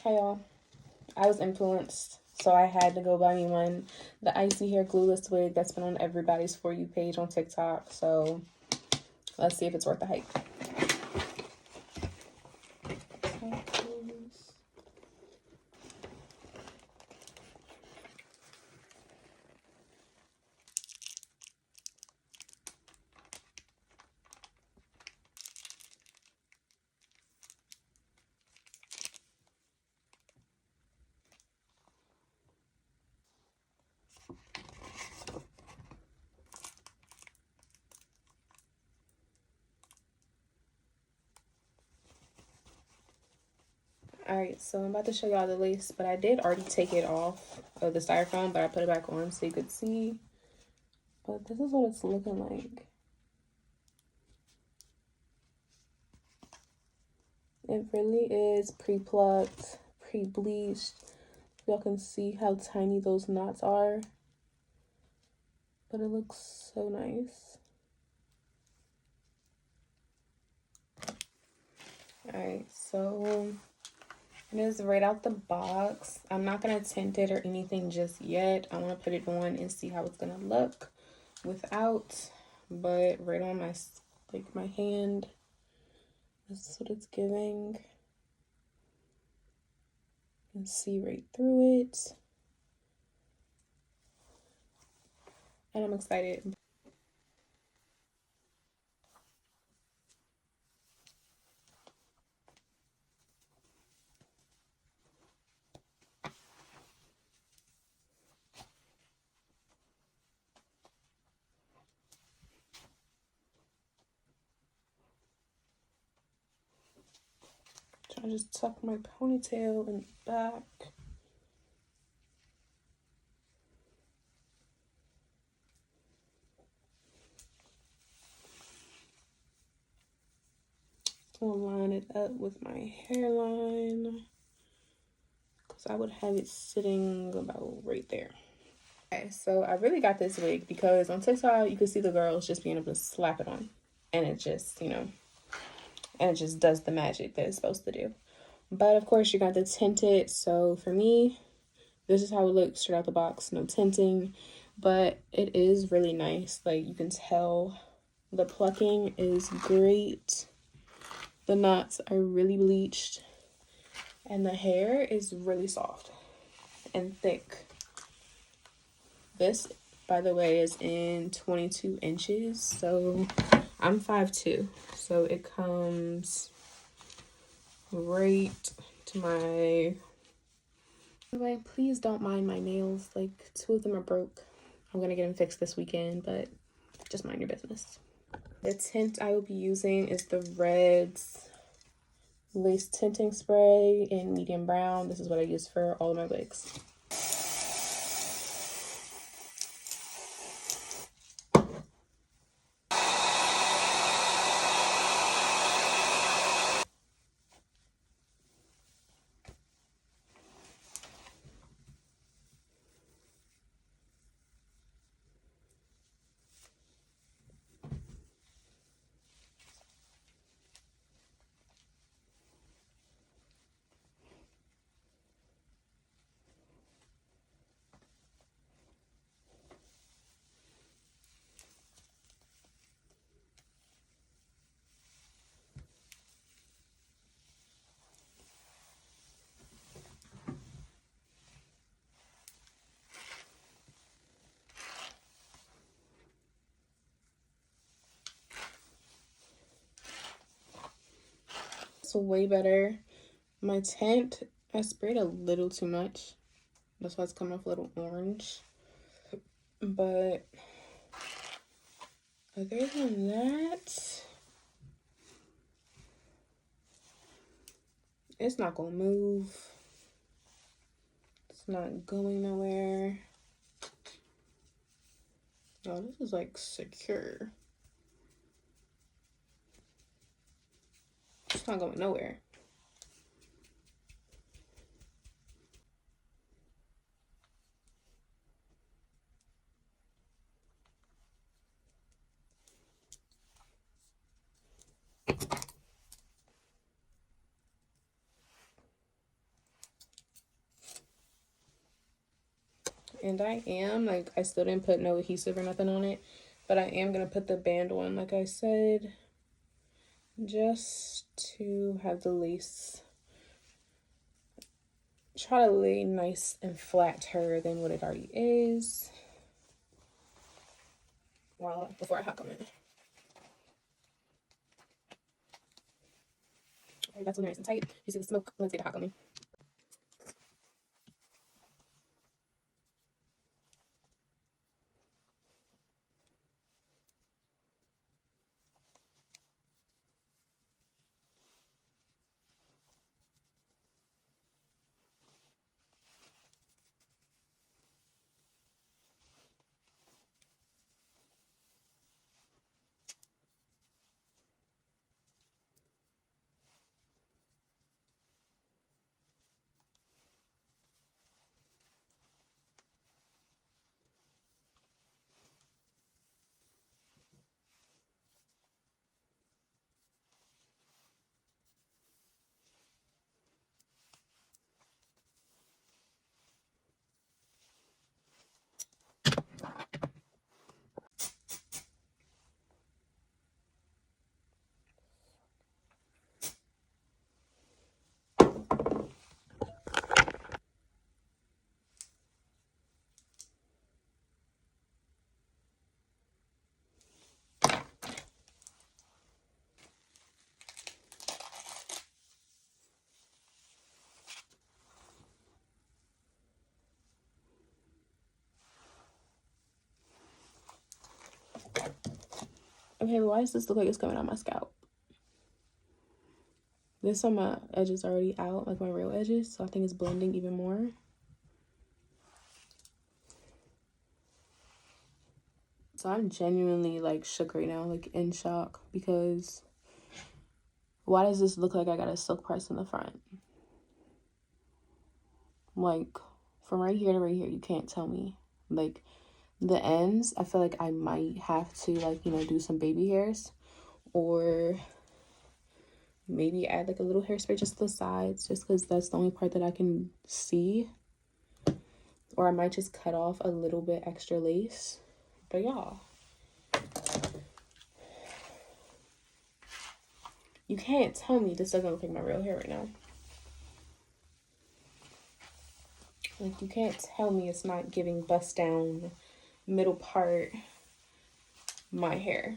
Hey y'all, I was influenced, so I had to go buy me one. The ISEE hair glueless wig that's been on everybody's For You page on TikTok. So let's see if it's worth the hype. Alright, so I'm about to show y'all the lace, but I did already take it off of the styrofoam, but I put it back on so you could see. But this is what it's looking like. It really is pre-plucked, pre-bleached. Y'all can see how tiny those knots are. But it looks so nice. Alright, so it is right out the box. I'm not going to tint it or anything just yet. I want to put it on and see how it's going to look without. But right on my, like, my hand, this is what it's giving. You can see right through it. And I'm excited. I just tuck my ponytail in the back. I'm gonna line it up with my hairline because I would have it sitting about right there. Okay, so I really got this wig because on TikTok you can see the girls just being able to slap it on, and it just, you know, and it just does the magic that it's supposed to do. But of course you got the tinted, so for me this is how it looks straight out the box, no tinting, but it is really nice. Like, you can tell the plucking is great, the knots are really bleached, and the hair is really soft and thick. This, by the way, is in 22 inches, so I'm 5'2", so it comes right to my... Anyway, please don't mind my nails. Like, 2 of them are broke. I'm gonna get them fixed this weekend, but just mind your business. The tint I will be using is the Reds Lace Tinting Spray in medium brown. This is what I use for all of my wigs. So way better. My tint, I sprayed a little too much. That's why it's coming off a little orange. But other than that, it's not gonna move. It's not going nowhere. Oh, this is like secure. It's not going nowhere. And I am, like, I still didn't put no adhesive or nothing on it, but I am going to put the band on, like I said, just to have the lace try to lay nice and flatter than what it already is. Well, before I hot comb it. Alright, that's nice and tight. You see the smoke? Let's get the hot combing. Okay, why does this look like it's coming out my scalp? This on my edges already out, like my real edges, so I think it's blending even more. So I'm genuinely like shook right now, like in shock, because why does this look like I got a silk press in the front? Like from right here to right here, you can't tell me. Like the ends, I feel like I might have to, like, you know, do some baby hairs, or maybe add like a little hairspray just to the sides, just because that's the only part that I can see. Or I might just cut off a little bit extra lace. But y'all, you can't tell me this doesn't look like my real hair right now. Like, you can't tell me it's not giving bust down middle part my hair.